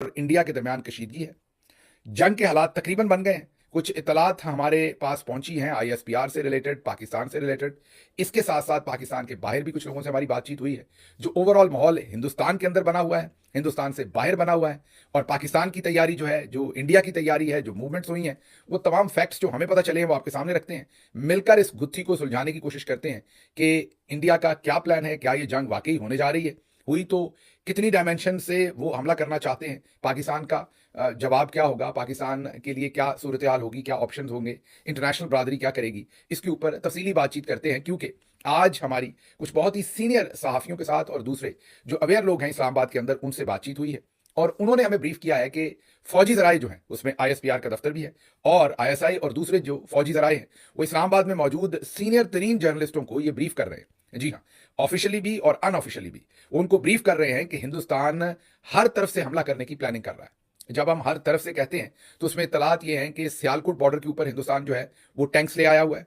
India के दरमियान कशीदगी है। जंग के हालात तकरीबन बन गए हैं। कुछ इतलात हमारे पास पहुंची हैं आईएसपीआर से रिलेटेड, पाकिस्तान से रिलेटेड। इसके साथ साथ पाकिस्तान के बाहर भी कुछ लोगों से हमारी बातचीत हुई है। जो ओवरऑल माहौल हिंदुस्तान के अंदर बना हुआ है, हिंदुस्तान से बाहर बना हुआ है, और पाकिस्तान की तैयारी जो है, जो इंडिया की तैयारी है, जो मूवमेंट्स हुई हैं, वो तमाम फैक्ट्स जो हमें पता चले हैं वो आपके सामने रखते हैं। मिलकर इस गुत्थी को सुलझाने की कोशिश करते हैं कि इंडिया का क्या प्लान है, क्या ये जंग वाकई होने जा रही है, हुई तो कितनी डायमेंशन से वो हमला करना चाहते हैं, पाकिस्तान का जवाब क्या होगा, पाकिस्तान के लिए क्या सूरत हाल होगी, क्या ऑप्शंस होंगे, इंटरनेशनल बरादरी क्या करेगी, इसके ऊपर तफसीली बातचीत करते हैं। क्योंकि आज हमारी कुछ बहुत ही सीनियर सहाफ़ियों के साथ और दूसरे जो अवेयर लोग हैं इस्लामाबाद के अंदर, उनसे बातचीत हुई है और उन्होंने हमें ब्रीफ किया है कि फौजी जराए जो हैं उसमें आईएसपीआर का दफ्तर भी है, और आईएसआई और दूसरे जो फौजी जराए हैं वो इस्लामाबाद में मौजूद सीनियर तरीन जर्नलिस्टों को ये ब्रीफ कर रहे हैं। जी हाँ, ऑफिशियली भी और अनऑफिशियली भी उनको ब्रीफ कर रहे हैं कि हिंदुस्तान हर तरफ से हमला करने की प्लानिंग कर रहा है। जब हम हर तरफ से कहते हैं तो उसमें इत्तलात ये हैं कि सियालकोट बॉर्डर के ऊपर हिंदुस्तान जो है वो टैंक्स ले आया हुआ है।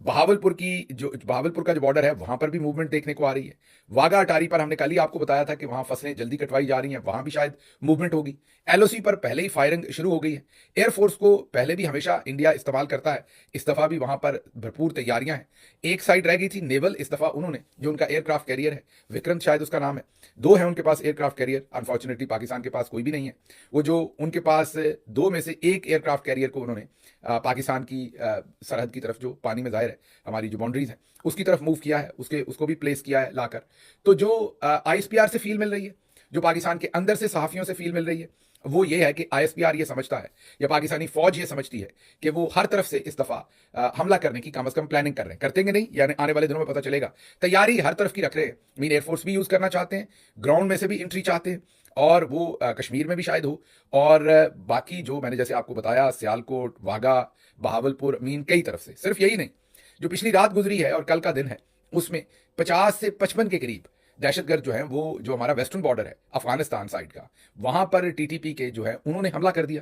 बहावलपुर का जो बॉर्डर है वहां पर भी मूवमेंट देखने को आ रही है। वाघा अटारी पर हमने कल ही आपको बताया था कि वहां फसलें जल्दी कटवाई जा रही हैं, वहां भी शायद मूवमेंट होगी। एलओसी पर पहले ही फायरिंग शुरू हो गई है। एयरफोर्स को पहले भी हमेशा इंडिया इस्तेमाल करता है, इस दफा भी वहां पर भरपूर तैयारियां हैं। एक साइड रह गई थी नेवल, इस दफा उन्होंने जो उनका एयरक्राफ्ट कैरियर है, विक्रंत शायद उसका नाम है, दो है उनके पास एयरक्राफ्ट कैरियर। अनफॉर्चुनेटली पाकिस्तान के पास कोई भी नहीं है। वो जो उनके पास दो में से एक एयरक्राफ्ट कैरियर को उन्होंने पाकिस्तान की सरहद की तरफ, जो पानी में जाहिर है हमारी जो बाउंड्रीज है, उसकी तरफ मूव किया है, उसको भी प्लेस किया है लाकर। तो जो आईएसपीआर से फील मिल रही है, जो पाकिस्तान के अंदर से सहाफियों से फील मिल रही है, वो ये है कि आईएसपीआर ये समझता है, या पाकिस्तानी फौज ये समझती है कि वो हर तरफ से इस दफा हमला करने की कम अज कम प्लानिंग कर रहे हैं। करतेंगे नहीं, यानी आने वाले दिनों में पता चलेगा। तैयारी हर तरफ की रख रहे हैं। मीन एयरफोर्स भी यूज करना चाहते हैं, ग्राउंड में से भी एंट्री चाहते हैं, और वो कश्मीर में भी शायद हो, और बाकी जो मैंने जैसे आपको बताया, सियालकोट, वाघा, बहावलपुर, मीन कई तरफ से। सिर्फ यही नहीं, जो पिछली रात गुजरी है और कल का दिन है, उसमें 50 से 55 के करीब दहशतगर्द जो है, वो जो हमारा वेस्टर्न बॉर्डर है अफगानिस्तान साइड का, वहां पर टीटीपी के जो है उन्होंने हमला कर दिया।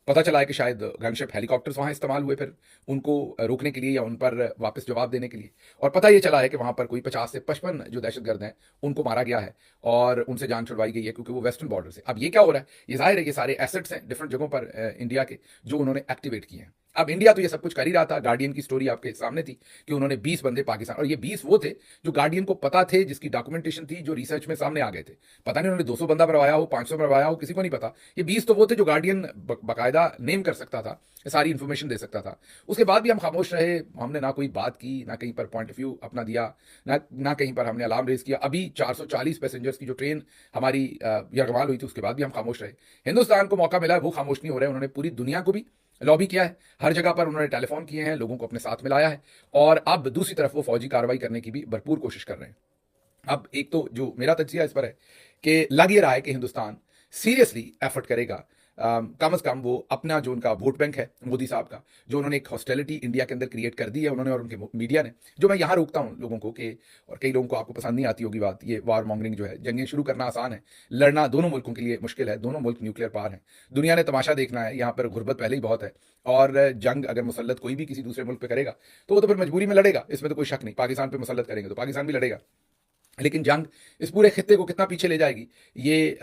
पता चला है कि शायद गनशिप हेलीकॉप्टर्स वहां इस्तेमाल हुए फिर उनको रोकने के लिए या उन पर वापस जवाब देने के लिए। और पता ये चला है कि वहां पर कोई 50 से 55 जो दहशतगर्द हैं उनको मारा गया है और उनसे जान छुड़वाई गई है, क्योंकि वो वेस्टर्न बॉर्डर से। अब ये क्या हो रहा है, ये जाहिर है ये सारे एसेट्स हैं डिफरेंट जगहों पर इंडिया के, जो उन्होंने एक्टिवेट किए हैं। अब इंडिया तो ये सब कुछ कर ही रहा था। गार्डियन की स्टोरी आपके सामने थी कि उन्होंने 20 बंदे पाकिस्तान, और ये 20 वो थे जो गार्डियन को पता थे, जिसकी डॉक्यूमेंटेशन थी, जो रिसर्च में सामने आ गए थे। पता नहीं उन्होंने 200 बंदा मरवाया हो, 500 मरवाया हो, किसी को नहीं पता। ये 20 तो वो थे जो गार्डियन बाकायदा नेम कर सकता था, सारी इंफॉर्मेशन दे सकता था। उसके बाद भी हम खामोश रहे, हमने ना कोई बात की, ना कहीं पर पॉइंट ऑफ व्यू अपना दिया, ना कहीं पर हमने अलार्म रेज किया। अभी 440 पैसेंजर्स की जो ट्रेन हमारी यरगमाल हुई थी, उसके बाद भी हम खामोश रहे। हिंदुस्तान को मौका मिला है, वो खामोश नहीं हो रहे। उन्होंने पूरी दुनिया को भी लॉबी किया है, हर जगह पर उन्होंने टेलीफोन किए हैं, लोगों को अपने साथ मिलाया है, और अब दूसरी तरफ वो फौजी कार्रवाई करने की भी भरपूर कोशिश कर रहे हैं। अब एक तो जो मेरा तज्जिया इस पर है कि लग ये रहा है कि हिंदुस्तान सीरियसली एफर्ट करेगा, कम से कम वो अपना जो उनका वोट बैंक है मोदी साहब का, जो उन्होंने एक हॉस्टिलिटी इंडिया के अंदर क्रिएट कर दी है उन्होंने और उनके मीडिया ने। जो मैं यहाँ रोकता हूँ लोगों को कि, और कई लोगों को आपको पसंद नहीं आती होगी बात, ये वार मॉन्गरिंग जो है, जंगें शुरू करना आसान है, लड़ना दोनों मुल्कों के लिए मुश्किल है। दोनों मुल्क न्यूक्लियर पावर हैं, दुनिया ने तमाशा देखना है, यहाँ पर गुर्बत पहले ही बहुत है, और जंग अगर मुसल्लत कोई भी किसी दूसरे मुल्क पे करेगा तो वो तो फिर मजबूरी में लड़ेगा, इसमें तो कोई शक नहीं। पाकिस्तान पे मुसल्लत करेंगे तो पाकिस्तान भी लड़ेगा, लेकिन जंग इस पूरे खित्ते को कितना पीछे ले जाएगी, ये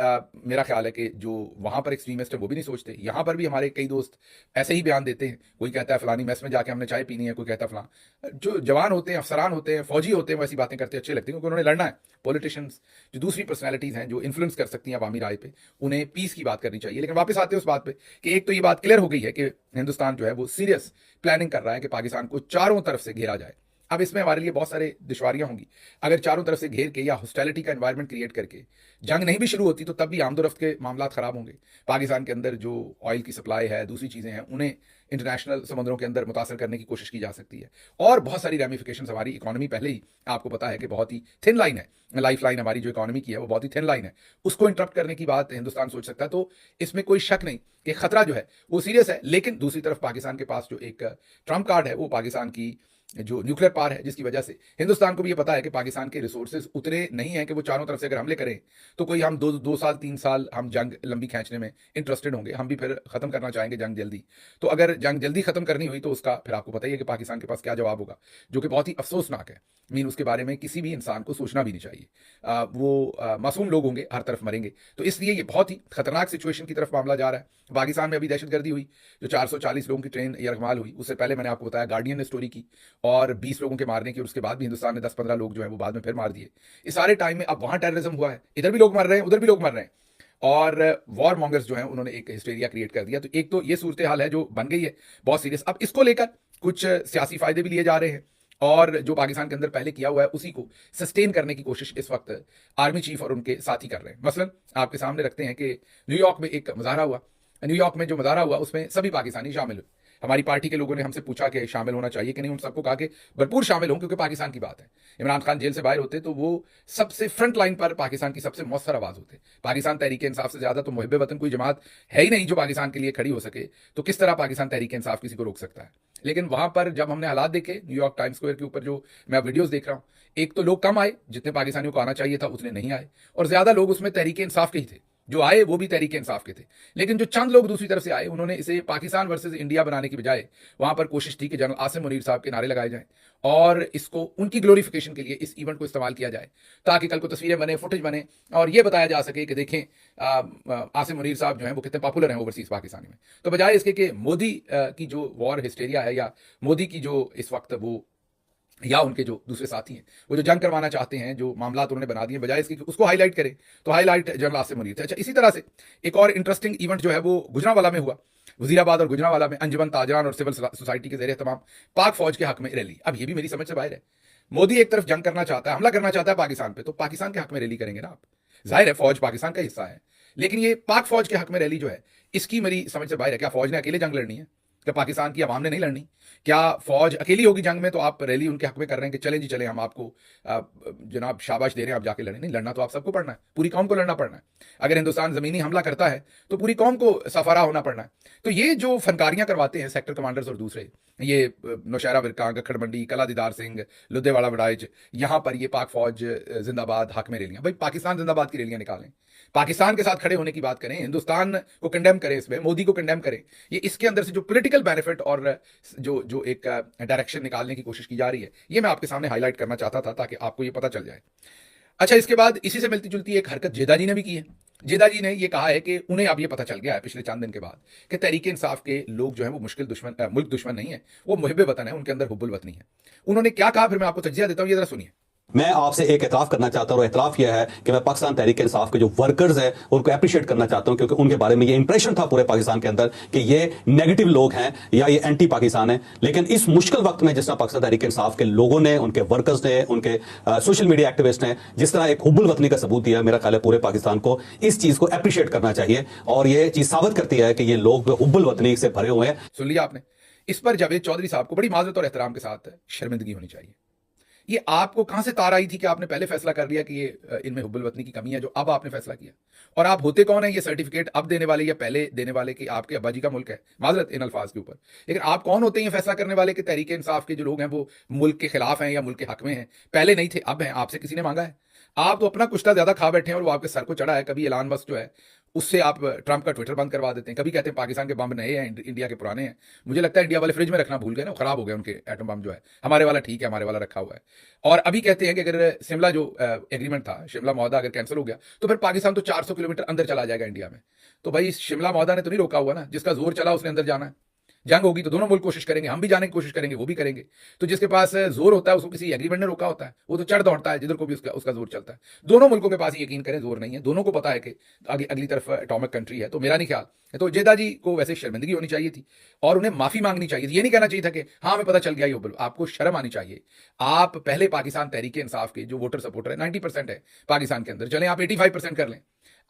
मेरा ख्याल है कि जो वहाँ पर एक्सट्रीमिस्ट है वो भी नहीं सोचते। यहाँ पर भी हमारे कई दोस्त ऐसे ही बयान देते हैं, कोई कहता है फलानी मेस में जाके हमने चाय पीनी है, कोई कहता है फलां। जो जवान होते हैं, अफसरान होते हैं, फौजी होते हैं, वो ऐसी बातें करते अच्छे लगते हैं, क्योंकि उन्होंने लड़ना है। पॉलिटिशियंस, जो दूसरी पर्सनैलिटीज़ हैं जो इन्फ्लुएंस कर सकती हैं अवामी राय पे, उन्हें पीस की बात करनी चाहिए। लेकिन वापस आते हैं उस बात पे कि एक तो ये बात क्लियर हो गई है कि हिंदुस्तान जो है वो सीरियस प्लानिंग कर रहा है कि पाकिस्तान को चारों तरफ से घेरा जाए। अब इसमें हमारे लिए बहुत सारे दुश्वारियां होंगी। अगर चारों तरफ से घेर के या हॉस्टिलिटी का एनवायरनमेंट क्रिएट करके जंग नहीं भी शुरू होती, तो तब भी आमदोरफ्त के मामला खराब होंगे। पाकिस्तान के अंदर जो ऑयल की सप्लाई है, दूसरी चीज़ें हैं, उन्हें इंटरनेशनल समुद्रों के अंदर मुतासर करने की कोशिश की जा सकती है। और बहुत सारी रेमिफिकेशन, हमारी इकोनॉमी पहले ही आपको पता है कि बहुत ही थिन लाइन है, लाइफ लाइन हमारी जो इकोनॉमी की है वो बहुत ही थिन लाइन है, उसको इंटरप्ट करने की बात हिंदुस्तान सोच सकता है। तो इसमें कोई शक नहीं कि खतरा जो है वो सीरियस है। लेकिन दूसरी तरफ पाकिस्तान के पास जो एक ट्रम्प कार्ड है वो पाकिस्तान की जो न्यूक्लियर पावर है, जिसकी वजह से हिंदुस्तान को भी ये पता है कि पाकिस्तान के रिसोर्सेज उतने नहीं हैं कि वो चारों तरफ से अगर हमले करें तो कोई हम दो साल 3 साल हम जंग लंबी खींचने में इंटरेस्टेड होंगे, हम भी फिर खत्म करना चाहेंगे जंग जल्दी। तो अगर जंग जल्दी खत्म करनी हुई तो उसका फिर आपको पता ही है कि पाकिस्तान के पास क्या जवाब होगा, जो कि बहुत ही अफसोसनाक है। उसके बारे में किसी भी इंसान को सोचना भी नहीं चाहिए। वो मासूम लोग होंगे, हर तरफ मरेंगे। तो इसलिए ये बहुत ही खतरनाक सिचुएशन की तरफ मामला जा रहा है। पाकिस्तान में अभी दहशतगर्दी हुई, जो 440 लोगों की ट्रेन यरगमाल हुई, उससे पहले मैंने आपको बताया गार्डियन ने स्टोरी की और 20 लोगों के मारने की, और उसके बाद भी हिंदुस्तान ने 10-15 लोग जो है वो बाद में फिर मार दिए। इस सारे टाइम में अब वहां टेररिज्म हुआ है, इधर भी लोग मर रहे हैं, उधर भी लोग मर रहे हैं, और वॉर मॉन्गर्स जो हैं उन्होंने एक हिस्टेरिया क्रिएट कर दिया। तो एक तो ये सूरत हाल है जो बन गई है बहुत सीरियस। अब इसको लेकर कुछ सियासी फायदे भी लिए जा रहे हैं, और जो पाकिस्तान के अंदर पहले किया हुआ है उसी को सस्टेन करने की कोशिश इस वक्त आर्मी चीफ और उनके साथी कर रहे हैं। मसलन आपके सामने रखते हैं कि न्यूयॉर्क में एक मुजाहरा हुआ। न्यूयॉर्क में जो मुजाहरा हुआ उसमें सभी पाकिस्तानी शामिल हुए। हमारी पार्टी के लोगों ने हमसे पूछा कि शामिल होना चाहिए कि नहीं, उन सबको कहा कि भरपूर शामिल हों, क्योंकि पाकिस्तान की बात है। इमरान खान जेल से बाहर होते तो वो सबसे फ्रंट लाइन पर पाकिस्तान की सबसे मौसर आवाज होते। पाकिस्तान तहरीक इंसाफ से ज्यादा तो मुहिब वतन कोई जमात है ही नहीं जो पाकिस्तान के लिए खड़ी हो सके। तो किस तरह पाकिस्तान तहरीक इंसाफ किसी को रोक सकता है। लेकिन वहां पर जब हमने हालात देखे, न्यूयॉर्क टाइम्स स्क्वायर के ऊपर जो मैं वीडियोस देख रहा हूं, एक तो लोग कम आए, जितने पाकिस्तानियों को आना चाहिए था उतने नहीं आए, और ज्यादा लोग उसमें तहरीक इंसाफ के ही थे। जो आए वो भी तहरीक इंसाफ के थे। लेकिन जो चंद लोग दूसरी तरफ से आए, उन्होंने इसे पाकिस्तान वर्सेस इंडिया बनाने की बजाय वहां पर कोशिश थी कि जनरल आसिम मुनीर साहब के नारे लगाए जाएं और इसको उनकी ग्लोरिफिकेशन के लिए इस इवेंट को इस्तेमाल किया जाए, ताकि कल को तस्वीरें बने, फुटेज बने, और ये बताया जा सके कि देखें आसिम मुनीर साहब जो हैं वो कितने पॉपुलर हैं ओवरसीज पाकिस्तानी में। तो बजाय इसके कि मोदी की जो वॉर हिस्टेरिया है, या मोदी की जो इस वक्त वो, या उनके जो दूसरे साथी हैं वो जो जंग करवाना चाहते हैं, जो मामला उन्होंने बना दिए, बजाय इसके उसको हाईलाइट करें, तो हाईलाइट जनरल आसिम मुनीर थे। अच्छा, इसी तरह से एक और इंटरेस्टिंग इवेंट जो है वो गुजरांवाला में हुआ। वजीराबाद और गुजरांवाला में अंजुमन ताजरान और सिविल सोसाइटी के ज़रिए तमाम पाक फौज के हक में रैली। अब ये भी मेरी समझ से बाहर है। मोदी एक तरफ जंग करना चाहता है, हमला करना चाहता है पाकिस्तान पे, तो पाकिस्तान के हक में रैली करेंगे ना आप। जाहिर है फौज पाकिस्तान का हिस्सा है, लेकिन ये पाक फौज के हक में रैली जो है, इसकी मेरी समझ से बाहर है। क्या फौज ने अकेले जंग लड़नी है? क्या पाकिस्तान की आवाम ने नहीं लड़नी? क्या फौज अकेली होगी जंग में? तो आप रैली उनके हक में कर रहे हैं कि चलें जी चलें, हम आपको जनाब शाबाश दे रहे हैं, आप जाके लड़ें। नहीं, लड़ना तो आप सबको पड़ना है, पूरी कौम को लड़ना पड़ना है। अगर हिंदुस्तान जमीनी हमला करता है तो पूरी कौम को सफारा होना पड़ना है। तो ये जो फनकारियां करवाते हैं सेक्टर कमांडर्स और दूसरे, ये नौशहरा विरका, गखड़ मंडी, कला दीदार सिंह, लुधेवाड़ा वड़ाइच, यहां पर ये पाक फौज जिंदाबाद हक में रैलियां। भाई पाकिस्तान जिंदाबाद की रैलियां निकालें, पाकिस्तान के साथ खड़े होने की बात करें, हिंदुस्तान को कंडेम करें, इसमें मोदी को कंडेम करें। ये इसके अंदर से जो पॉलिटिकल बेनिफिट और जो जो एक डायरेक्शन निकालने की कोशिश की जा रही है, ये मैं आपके सामने हाईलाइट करना चाहता था ताकि आपको ये पता चल जाए। अच्छा, इसके बाद इसी से मिलती जुलती एक हरकत जेदा जी ने भी की है। जेदा जी ने ये कहा है कि उन्हें अब ये पता चल गया है पिछले चंद दिन के बाद कि तहरीक इंसाफ के लोग जो हैं वो मुश्किल दुश्मन, मुल्क दुश्मन नहीं है, वो मुहिब वतन है, उनके अंदर हुब्बुल वतनी है। उन्होंने क्या कहा, फिर मैं आपको तज्जिया देता हूं, ये जरा सुनिए। मैं आपसे एक एतराफ करना चाहता हूं, और एतराफ यह है कि मैं पाकिस्तान तहरीक इंसाफ के जो वर्कर्स हैं उनको अप्रिशिएट करना चाहता हूं, क्योंकि उनके बारे में ये इंप्रेशन था पूरे पाकिस्तान के अंदर कि ये नेगेटिव लोग हैं या ये एंटी पाकिस्तान है। लेकिन इस मुश्किल वक्त में जिस तरह पाकिस्तान तहरीक इंसाफ के लोगों ने, उनके वर्कर्स ने, उनके सोशल मीडिया एक्टिविस्ट ने जिस तरह एक हुब्बुल वतनी का सबूत दिया, मेरा ख्याल है पूरे पाकिस्तान को इस चीज को अप्रिशिएट करना चाहिए। और ये चीज साबित करती है कि ये लोग हुब्बुल वतनी से भरे हुए हैं। सुन लिया आपने। इस पर जावेद चौधरी साहब को बड़ी माजरत और एहतराम के साथ शर्मिंदगी होनी चाहिए। ये आपको कहां से तार आई थी कि आपने पहले फैसला कर लिया कि ये इनमें हुब्बुल वतनी की कमी है, जो अब आपने फैसला किया? और आप होते कौन है ये सर्टिफिकेट अब देने वाले या पहले देने वाले कि आपके अब्बा जी का मुल्क है? माजरत इन अल्फाज के ऊपर, लेकिन आप कौन होते हैं ये फैसला करने वाले कि तहरीक इंसाफ के जो लोग हैं वो मुल्क के खिलाफ हैं या मुल्क के हक में हैं? पहले नहीं थे, अब हैं। आपसे किसी ने मांगा है? आप तो अपना कुश्ता ज्यादा खा बैठे हैं और वो आपके सर को चढ़ा है। कभी एलान मस्क जो है उससे आप ट्रंप का ट्विटर बंद करवा देते हैं, कभी कहते हैं पाकिस्तान के बम नए हैं, इंडिया के पुराने हैं। मुझे लगता है इंडिया वाले फ्रिज में रखना भूल गए ना, खराब हो गए उनके एटम बम जो है। हमारे वाला ठीक है, हमारे वाला रखा हुआ है। और अभी कहते हैं कि अगर शिमला जो एग्रीमेंट था, शिमला मुआहदा अगर कैंसिल हो गया तो फिर पाकिस्तान तो 400 किलोमीटर अंदर चला जाएगा इंडिया में। तो भाई शिमला मुआहदा ने तो नहीं रोका हुआ ना, जिसका जोर चला उसने अंदर जाना है। जंग होगी तो दोनों मुल्क कोशिश करेंगे, हम भी जाने की कोशिश करेंगे, वो भी करेंगे। तो जिसके पास जोर होता है उसको किसी एग्रीमेंट ने रोका होता है, वो तो चढ़ दौड़ता है जिधर को भी उसका जोर चलता है। दोनों मुल्कों के पास यकीन करें जोर नहीं है, दोनों को पता है कि आगे अगली तरफ एटॉमिक कंट्री है। तो मेरा नहीं ख्याल तो जेदा जी को वैसे शर्मिंदगी होनी चाहिए थी और उन्हें माफी मांगनी चाहिए थी। ये नहीं कहना चाहिए था कि हाँ हमें पता चल गया ये, आपको शर्म आनी चाहिए। आप पहले पाकिस्तान तहरीक इंसाफ के जो वोटर सपोर्टर है 90% है पाकिस्तान के अंदर, चले आप 85% कर लें।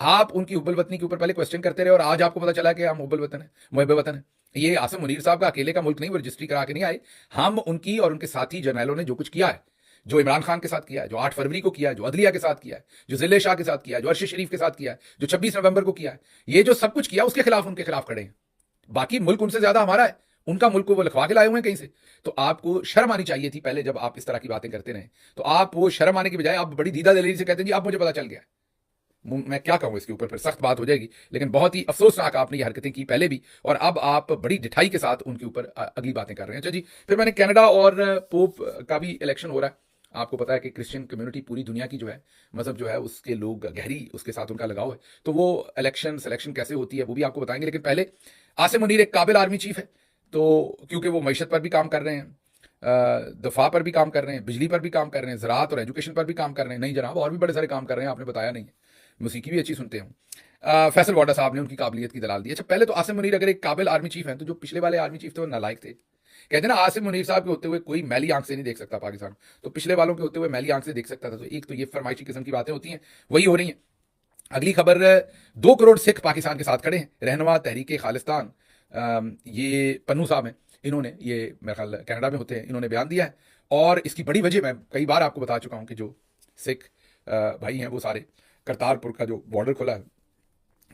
आप उनकी हुब्बुल वतनी के ऊपर पहले क्वेश्चन करते रहे और आज आपको पता चला कि हम हुब्बुल वतन है, मुहिब वतन है। ये आसिम मुनीर साहब का अकेले का मुल्क नहीं, वो रजिस्ट्री करा के नहीं आए। हम उनकी और उनके साथी जर्नैलों ने जो कुछ किया है, जो इमरान खान के साथ किया है, जो 8 फरवरी को किया है, जो अदलिया के साथ किया है, जो जिले शाह के साथ किया है, जो अर्शी शरीफ के साथ किया है, जो 26 नवंबर को किया है, ये जो सब कुछ किया उसके खिलाफ उनके खिलाफ खड़े हैं। बाकी मुल्क उनसे ज्यादा हमारा है, उनका मुल्क को वो लिखवा के लाए हुए हैं कहीं से। तो आपको शर्म आनी चाहिए थी पहले, जब आप इस तरह की बातें करते रहे। तो आप वो शर्म आने की बजाय आप बड़ी दीदा दलेरी से कहते हैं जी अब मुझे पता चल गया। मैं क्या कहूँ इसके ऊपर, फिर सख्त बात हो जाएगी, लेकिन बहुत ही अफसोसनाक आपने ये हरकतें की पहले भी, और अब आप बड़ी ढिठाई के साथ उनके ऊपर अगली बातें कर रहे हैं। अच्छा जी, फिर मैंने कनाडा और पोप का भी इलेक्शन हो रहा है। आपको पता है कि क्रिश्चियन कम्युनिटी पूरी दुनिया की जो है मजहब जो है उसके लोग गहरी उसके साथ उनका लगाव है। तो वो इलेक्शन सिलेक्शन कैसे होती है वो भी आपको बताएंगे, लेकिन पहले आसिम मुनीर एक काबिल आर्मी चीफ है, तो क्योंकि वो मईशत पर भी काम कर रहे हैं, दफा पर भी काम कर रहे हैं, बिजली पर भी काम कर रहे हैं, ज़राअत और एजुकेशन पर भी काम कर रहे हैं। नहीं जनाब, और भी बड़े सारे काम कर रहे हैं, आपने बताया नहीं है। मौसीकी भी अच्छी सुनते हूँ। फैसल वाडा साहब ने उनकी काबिलियत की दलाल दी। अच्छा, पहले तो आसिम मुनीर अगर एक काबिल आर्मी चीफ हैं, तो जो पिछले वाले आर्मी चीफ थे वो नालायक थे। कहते हैं ना, आसिम मुनीर साहब के होते हुए कोई मैली आंख से नहीं देख सकता पाकिस्तान, तो पिछले वालों के होते हुए मैली आंख से देख सकता था। तो एक तो ये फरमाइशी किस्म की बातें होती हैं, वही हो रही हैं। अगली खबर, 2 करोड़ सिख पाकिस्तान के साथ खड़े हैं। रहनुमा तहरीक खालिस्तान, ये पन्नू साहब हैं, इन्होंने, ये मेरे ख्याल कनाडा में होते हैं, इन्होंने बयान दिया है। और इसकी बड़ी वजह मैं कई बार आपको बता चुका हूं कि जो सिख भाई हैं वो सारे करतारपुर का जो बॉर्डर खुला है,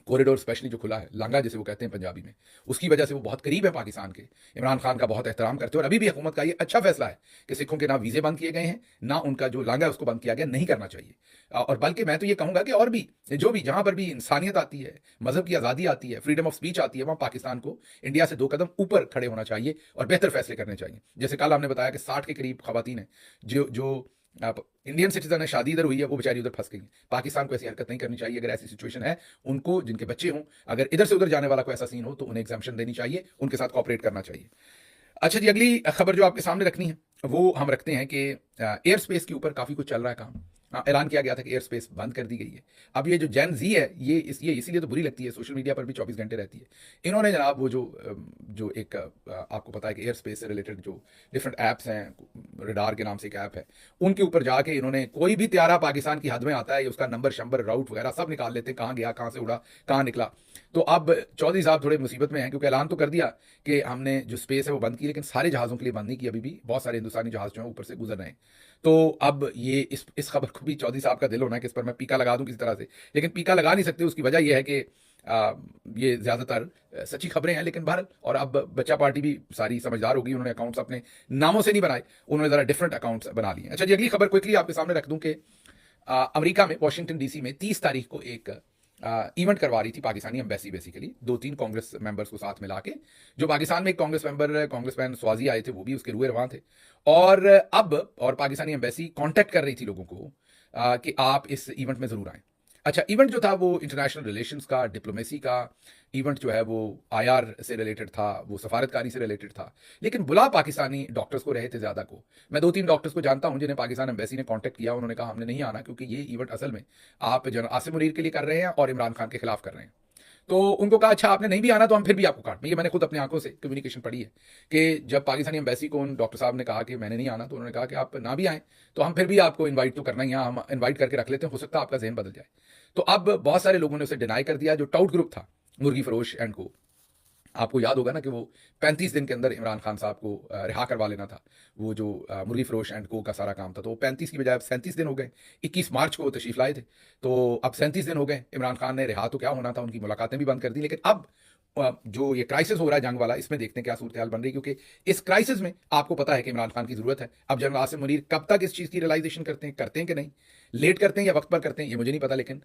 कॉरिडोर स्पेशली जो खुला है, लांगा जिसे वो कहते हैं पंजाबी में, उसकी वजह से वो बहुत करीब है पाकिस्तान के। इमरान खान का बहुत एहतराम करते हैं, और अभी भी हुकूमत का ये अच्छा फैसला है कि सिखों के ना वीज़े बंद किए गए हैं, ना उनका जो लांगा है उसको बंद किया गया, नहीं करना चाहिए। और बल्कि मैं तो ये कहूँगा कि और भी जो भी जहाँ पर भी इंसानियत आती है, मजहब की आज़ादी आती है, फ्रीडम ऑफ स्पीच आती है, वहाँ पाकिस्तान को इंडिया से 2 कदम ऊपर खड़े होना चाहिए और बेहतर फैसले करने चाहिए। जैसे कल हमने बताया कि 60 के करीब खवातीन हैं जो आप इंडियन सिटीजन है, शादी इधर हुई है, वो बेचारी उधर फंस गई है। पाकिस्तान को ऐसी हरकत नहीं करनी चाहिए। अगर ऐसी सिचुएशन है, उनको, जिनके बच्चे हों, अगर इधर से उधर जाने वाला कोई ऐसा सीन हो तो उन्हें एग्जाम्पशन देनी चाहिए, उनके साथ कॉपरेट करना चाहिए। अच्छा जी, अगली खबर जो आपके सामने रखनी है वो हम रखते हैं कि एयर स्पेस के ऊपर काफ़ी कुछ चल रहा है काम। ऐलान किया गया था कि एयर स्पेस बंद कर दी गई है। अब ये जो जेन जी है, ये इसीलिए तो बुरी लगती है, सोशल मीडिया पर भी 24 घंटे रहती है। इन्होंने जनाब वो जो एक आपको पता है कि एयर स्पेस से रिलेटेड जो डिफरेंट ऐप्स हैं, रडार के नाम से एक ऐप है, उनके ऊपर जाके इन्होंने कोई भी त्यारा पाकिस्तान की हद में आता है, उसका नंबर शंबर राउट वगैरह सब निकाल लेते हैं, कहाँ गया, कहाँ से उड़ा, कहाँ निकला। तो अब चौधरी साहब थोड़े मुसीबत में हैं, क्योंकि ऐलान तो कर दिया कि हमने जो स्पेस है वो बंद की, लेकिन सारे जहाज़ों के लिए बंद नहीं की। अभी भी बहुत सारे हिंदुस्तानी जहाज़ जो हैं ऊपर से गुजर रहे हैं। तो अब ये इस खबर को भी चौधरी साहब का दिल होना है कि इस पर मैं पीका लगा दूं किसी तरह से, लेकिन पीका लगा नहीं सकते। उसकी वजह यह है कि ये ज़्यादातर सच्ची खबरें हैं, लेकिन बहरहाल, और अब बच्चा पार्टी भी सारी समझदार होगी, उन्होंने अकाउंट्स अपने नामों से नहीं बनाए, उन्होंने ज़रा डिफरेंट अकाउंट्स बना लिए। अच्छा जी, अगली खबर क्विकली आपके सामने रख दूं कि अमेरिका में वॉशिंगटन डीसी में 30 तारीख को एक इवेंट करवा रही थी Pakistani embassy, basically 2-3 Congress members को साथ मिला के। जो पाकिस्तान में एक कांग्रेस मेंबर, कांग्रेसमैन स्वाजी आए थे, वो भी उसके रुए रवां थे। और पाकिस्तानी एम्बेसी कांटेक्ट कर रही थी लोगों को कि आप इस इवेंट में जरूर आएं। अच्छा, इवेंट जो था वो इंटरनेशनल रिलेशंस का, डिप्लोमेसी का इवेंट जो है वो आईआर से रिलेटेड था, वो सफारतकारी से रिलेटेड था, लेकिन बुला पाकिस्तानी डॉक्टर्स को रहे थे ज़्यादा को। मैं 2-3 डॉक्टर्स को जानता हूं जिन्हें पाकिस्तान एम्बेसी ने कांटेक्ट किया, उन्होंने कहा हमने नहीं आना, क्योंकि ये इवेंट असल में आप जनरल आसिम मुनीर के लिए कर रहे हैं और इमरान खान के खिलाफ कर रहे हैं। तो उनको कहा अच्छा आपने नहीं भी आना तो हम फिर भी आपको काट में। ये मैंने खुद अपनी आंखों से कम्युनिकेशन पढ़ी है कि जब पाकिस्तानी एम्बेसी को उन डॉक्टर साहब ने कहा कि मैंने नहीं आना, तो उन्होंने कहा कि आप ना भी आएँ तो हम फिर भी आपको इन्वाइट तो करना ही है, हम इन्वाइट करके रख लेते हैं, हो सकता है आपका जहन बदल जाए। तो अब बहुत सारे लोगों ने उसे डिनाई कर दिया। जो टाउट ग्रुप था, मुर्गी फरोश एंड को, आपको याद होगा ना कि वो 35 दिन के अंदर इमरान खान साहब को रिहा करवा लेना था, वो जो मुर्गी फरोश एंड को का सारा काम था। तो 35 की बजाय अब 37 दिन हो गए। 21 मार्च को वो तशरीफ लाए थे, तो अब 37 दिन हो गए। इमरान खान ने रिहा तो क्या होना था, उनकी मुलाकातें भी बंद कर दी। लेकिन अब जो ये क्राइसिस हो रहा है जंग वाला, इसमें देखते हैं क्या सूरत हाल बन रही है, क्योंकि इस क्राइसिस में आपको पता है कि इमरान खान की जरूरत है। अब जनरल आसिम मुनीर कब तक इस चीज़ की रियलाइजेशन करते हैं कि नहीं, लेट करते हैं या वक्त पर करते हैं, ये मुझे नहीं पता, लेकिन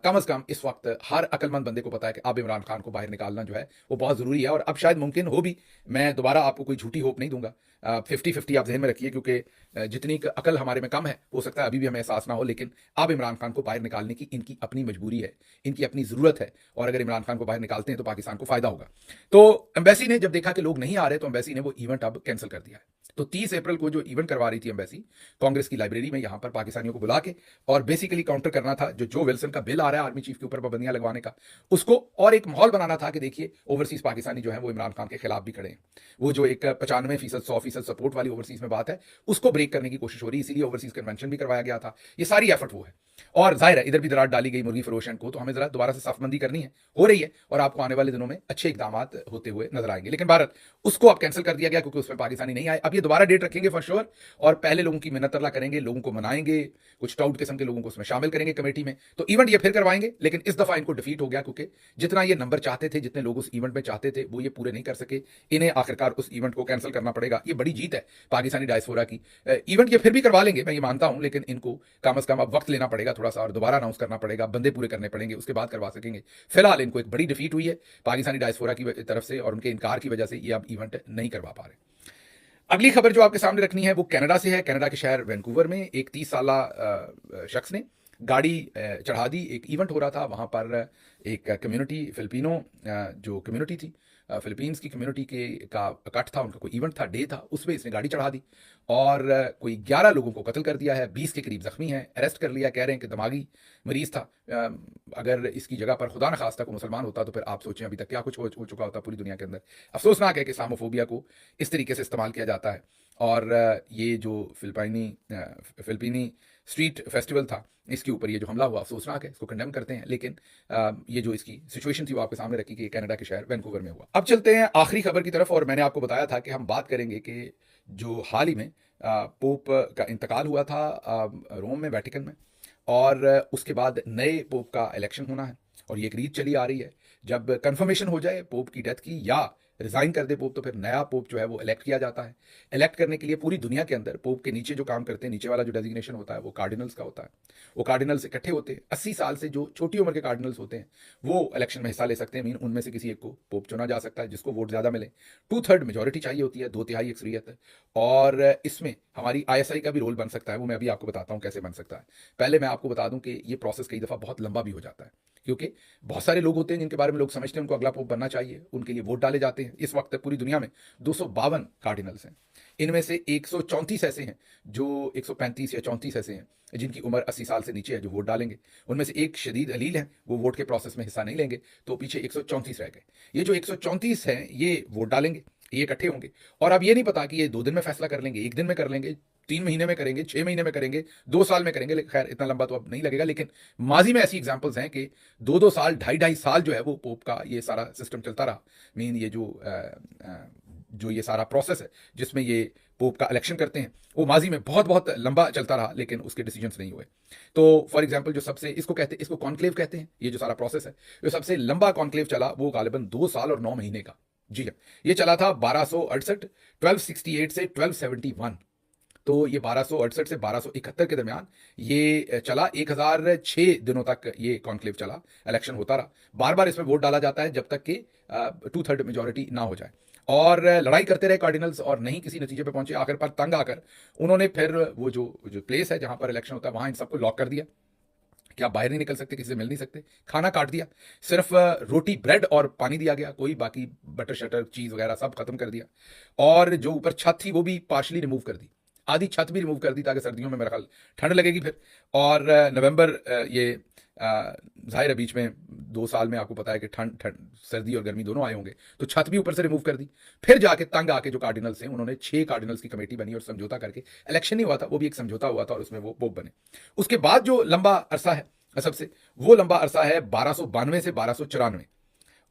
कम अज़ कम इस वक्त हर अक्लमंद बंदे को पता है कि अब इमरान खान को बाहर निकालना जो है वो बहुत ज़रूरी है। और अब शायद मुमकिन हो भी, मैं दोबारा आपको कोई झूठी होप नहीं दूंगा, 50-50 आप जहन में रखिए, क्योंकि जितनी अकल हमारे में कम है, हो सकता है अभी भी हमें एहसास ना हो, लेकिन अब इमरान खान को बाहर निकालने की इनकी अपनी मजबूरी है, इनकी अपनी ज़रूरत है। और अगर इमरान खान को बाहर निकालते हैं तो पाकिस्तान को फ़ायदा होगा। तो एम्बेसी ने जब देखा कि लोग नहीं आ रहे, तो एम्बेसी ने वो इवेंट अब कैंसिल कर दिया है। तो 30 अप्रैल को जो इवेंट करवा रही थी एम्बेसी, कांग्रेस की लाइब्रेरी में, यहां पर पाकिस्तानियों को बुला के, और बेसिकली काउंटर करना था जो विल्सन का बिल आ रहा है आर्मी चीफ के ऊपर पाबंदियां लगवाने का, उसको, और एक माहौल बनाना था कि देखिए ओवरसीज पाकिस्तानी जो है वो इमरान खान के खिलाफ भी खड़े हैं। वो जो एक 95%, 100% सपोर्ट वाली ओवरसीज में बात है, उसको ब्रेक करने की कोशिश हो रही है, इसीलिए ओवरसीज कन्वेंशन भी करवाया गया था। ये सारी एफर्ट वो है। और जाहिर है इधर भी दरार डाली गई मुर्गी फरोशन को, तो हमें जरा दोबारा से साफबंदी करनी है, हो रही है, और आपको आने वाले दिनों में अच्छे इकदाम होते हुए नजर आएंगे। लेकिन भारत उसको अब कैंसिल कर दिया गया, क्योंकि उसमें पाकिस्तानी नहीं आए। अब ये दोबारा डेट रखेंगे फॉर श्योर, और पहले लोगों की मिन्नत तरला करेंगे, लोगों को मनाएंगे, कुछ टाउट किस्म के लोगों को उसमें शामिल करेंगे कमेटी में, तो इवेंट ये फिर करवाएंगे। लेकिन इस दफा इनको डिफीट हो गया, क्योंकि जितना ये नंबर चाहते थे, जितने लोग उस इवेंट में चाहते थे, वो ये पूरे नहीं कर सके। इन्हें आखिरकार उस इवेंट को कैंसिल करना पड़ेगा। ये बड़ी जीत है पाकिस्तानी डायस्पोरा की। इवेंट ये फिर भी करवा लेंगे, मैं ये मानता हूं, लेकिन इनको कम अज कम अब वक्त लेना पड़ेगा थोड़ा सा, और दोबारा अनाउंस करना पड़ेगा, बंदे पूरे करने पड़ेंगे, उसके बाद करवा सकेंगे। फिलहाल इनको एक बड़ी डिफीट हुई है पाकिस्तानी डायस्पोरा की तरफ से, और उनके इनकार की वजह से ये अब इवेंट नहीं करवा पा रहे। अगली खबर जो आपके सामने रखनी है वो कनाडा से है। कनाडा के शहर वैंकूवर में एक 30 साला शख्स ने गाड़ी चढ़ा दी। एक इवेंट हो रहा था वहाँ पर, एक कम्युनिटी फिलिपिनो जो कम्युनिटी थी, फिलीपींस की कम्युनिटी के का इकट्ठ था, उनका कोई इवेंट था, डे था, उसमें इसने गाड़ी चढ़ा दी और कोई 11 लोगों को कत्ल कर दिया है, 20 के करीब जख्मी हैं, अरेस्ट कर लिया। कह रहे हैं कि दिमागी मरीज था। अगर इसकी जगह पर खुदा न खास्ता को मुसलमान होता तो फिर आप सोचें अभी तक क्या कुछ हो चुका होता पूरी दुनिया के अंदर। अफसोसनाक है कि इस्लामोफोबिया को इस तरीके से इस्तेमाल किया जाता है। और ये जो फिलिपीनी स्ट्रीट फेस्टिवल था, इसके ऊपर ये जो हमला हुआ अफसोसनाक है, इसको कंडेम करते हैं। लेकिन ये जो इसकी सिचुएशन थी वो आपके सामने रखी कि कनाडा के शहर वैंकूवर में हुआ। अब चलते हैं आखिरी खबर की तरफ, और मैंने आपको बताया था कि हम बात करेंगे कि जो हाल ही में पोप का इंतकाल हुआ था रोम में, वेटिकन में, और उसके बाद नए पोप का इलेक्शन होना है। और ये एक रीत चली आ रही है, जब कंफर्मेशन हो जाए पोप की डेथ की या रिजाइन कर दे पोप, तो फिर नया पोप जो है वो इलेक्ट किया जाता है। इलेक्ट करने के लिए पूरी दुनिया के अंदर पोप के नीचे जो काम करते हैं, नीचे वाला जो डेजिग्नेशन होता है वो कार्डिनल्स का होता है। वो कार्डिनल्स इकट्ठे होते हैं, 80 साल से जो छोटी उम्र के कार्डिनल्स होते हैं वो इलेक्शन में हिस्सा ले सकते हैं। मीन उनमें से किसी एक को पोप चुना जा सकता है जिसको वोट ज्यादा मिले। 2/3 मेजोरिटी चाहिए होती है, 2/3 अक्सरियत। और इसमें हमारी ISI का भी रोल बन सकता है, वो मैं अभी आपको बताता हूँ कैसे बन सकता है। पहले मैं आपको बता दूं कि ये प्रोसेस कई दफा बहुत लंबा भी हो जाता है, क्योंकि बहुत सारे लोग होते हैं जिनके बारे में लोग समझते हैं उनको अगला पोप बनना चाहिए, उनके लिए वोट डाले जाते हैं। इस वक्त पूरी दुनिया में 252 कार्डिनल्स हैं। इनमें से 134 ऐसे हैं जो 135 या 34 ऐसे हैं जिनकी उम्र 80 साल से नीचे है, जो वोट डालेंगे। उनमें से एक शदीद अलील है, वो वोट के प्रोसेस में हिस्सा नहीं लेंगे, तो पीछे 134 रह गए। ये जो 134 हैं ये वोट डालेंगे, ये इकट्ठे होंगे। और अब ये नहीं पता कि ये 2 दिन में फैसला कर लेंगे, 1 दिन में कर लेंगे, 3 महीने में करेंगे, 6 महीने में करेंगे, 2 साल में करेंगे। खैर इतना लंबा तो अब नहीं लगेगा, लेकिन माजी में ऐसी एग्जांपल्स हैं कि 2-2 साल, 2.5 साल जो है वो पोप का ये सारा सिस्टम चलता रहा। मीन ये जो ये सारा प्रोसेस है जिसमें ये पोप का इलेक्शन करते हैं, वो माजी में बहुत बहुत लंबा चलता रहा, लेकिन उसके डिसीजंस नहीं हुए। तो फॉर एग्जांपल जो सबसे इसको कॉन्क्लेव कहते हैं, ये जो सारा प्रोसेस है, जो सबसे लंबा कॉन्क्लेव चला वो गालिबन 2 साल और 9 महीने का। जी हाँ, ये चला था 1268, 1268 से 1271। तो ये 1268 से 1271 के दरमियान ये चला। 1006 दिनों तक ये कॉन्क्लेव चला, इलेक्शन होता रहा। बार बार इसमें वोट डाला जाता है जब तक कि 2/3 मेजोरिटी ना हो जाए। और लड़ाई करते रहे कार्डिनल्स और नहीं किसी नतीजे पे पहुंचे। आखिर पर तंग आकर उन्होंने फिर वो जो प्लेस है जहां पर इलेक्शन होता है वहां इन सबको लॉक कर दिया कि आप बाहर नहीं निकल सकते, किसी से मिल नहीं सकते। खाना काट दिया, सिर्फ रोटी, ब्रेड और पानी दिया गया, कोई बाकी बटर शटर चीज वगैरह सब खत्म कर दिया। और जो ऊपर छत थी वो भी पार्शली रिमूव कर दी, आधी छत भी रिमूव कर दी, ताकि सर्दियों में मेरा ख्याल ठंड लगेगी फिर। और नवंबर ये जाहिर है बीच में 2 साल में आपको पता है कि ठंड सर्दी और गर्मी दोनों आए होंगे, तो छत भी ऊपर से रिमूव कर दी। फिर जाके तंग आके जो कार्डिनल्स हैं उन्होंने 6 कार्डिनल्स की कमेटी बनी और समझौता करके, इलेक्शन नहीं हुआ था, वो भी एक समझौता हुआ था और उसमें वो पोप बने। उसके बाद जो लंबा अरसा है, सबसे वो लंबा अरसा है 1292 से 1294,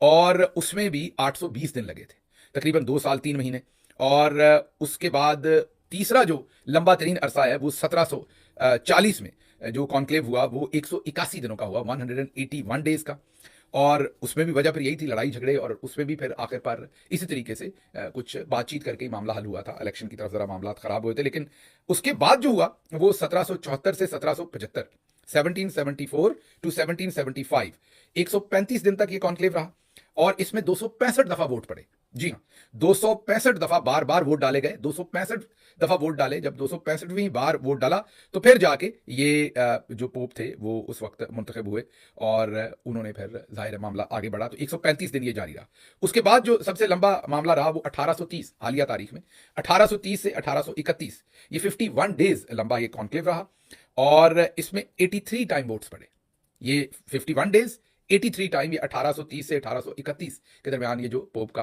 और उसमें भी 820 दिन लगे थे, तकरीबन 2 साल 3 महीने। और उसके बाद तीसरा जो लंबा तरीन अरसा है वो 1740 में जो कॉन्क्लेव हुआ वो 181 दिनों का हुआ, 181 डेज का। और उसमें भी वजह फिर यही थी, लड़ाई झगड़े, और उसमें भी फिर आखिर पर इसी तरीके से कुछ बातचीत करके ही मामला हल हुआ था। इलेक्शन की तरफ जरा मामला खराब हुए थे। लेकिन उसके बाद जो हुआ वो 1774 से 1775, 1774 टू 1775, 135 दिन तक ये कॉन्क्लेव रहा। और इसमें 265 दफा वोट पड़े। जी हाँ, 265 दफा बार बार वोट डाले गए, 265 दफा वोट डाले। जब 265वीं बार वोट डाला तो फिर जाके ये जो पोप थे वो उस वक्त मुंतखब हुए, और उन्होंने फिर जाहिर मामला आगे बढ़ा। तो 135 दिन ये जारी रहा। उसके बाद जो सबसे लंबा मामला रहा वो 1830, हालिया तारीख में 1830 से 1831, ये 51 डेज लंबा ये कॉन्क्लेव रहा। और इसमें 83 टाइम वोट्स पड़े। ये 51 डेज 83 टाइम, ये 1830 से 1831 के दरमियान ये जो पोप का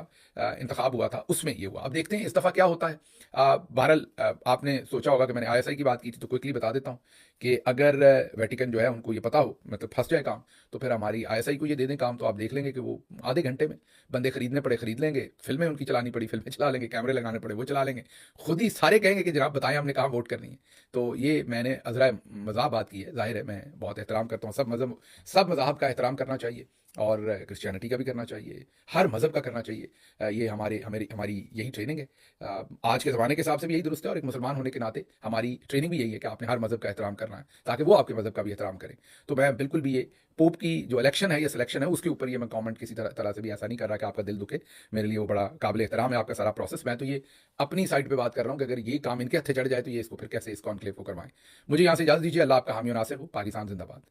इंतखाब हुआ था उसमें ये हुआ। अब देखते हैं इस दफा क्या होता है। बहरहाल आपने सोचा होगा कि मैंने ISI की बात की थी, तो क्विकली बता देता हूं कि अगर वेटिकन जो है उनको ये पता हो, मतलब फंस जाए काम, तो फिर हमारी आईएसआई को ये दे दें काम, तो आप देख लेंगे कि वो आधे घंटे में बंदे खरीदने पड़े खरीद लेंगे, फिल्में उनकी चलानी पड़ी फिल्में चला लेंगे, कैमरे लगाने पड़े वो चला लेंगे, खुद ही सारे कहेंगे कि जनाब बताएं हमने कहाँ वोट करनी है। तो ये मैंने अजरा मज़ाक बात की है, जाहिर है मैं बहुत एहतराम करता हूँ, सब मज़हब का एहतराम करना चाहिए और क्रिश्चियनिटी का भी करना चाहिए, हर मज़हब का करना चाहिए। ये हमारी यही ट्रेनिंग है। आज के ज़माने के हिसाब से भी यही दुरुस्त है और एक मुसलमान होने के नाते हमारी ट्रेनिंग भी यही है कि आपने हर मज़हब का एहतराम करना है ताकि वो आपके मज़हब का भी एहतराम करें। तो मैं बिल्कुल भी ये पोप की जो इलेक्शन है या सिलेक्शन है उसके ऊपर ये मैं कमेंट किसी तरह से भी ऐसा नहीं कर रहा कि आपका दिल दुखे। मेरे लिए वो बड़ा काबिल एहतराम है आपका सारा प्रोसेस। मैं तो ये अपनी साइड पे बात कर रहा हूँ कि अगर ये काम इनके हत्थे चढ़ जाए तो ये इसको फिर कैसे इस कॉन्क्लेव को करवाएं। मुझे यहाँ से इजाज़त दीजिए। अल्लाह आपका हामी और नासिर हो। पाकिस्तान जिंदाबाद।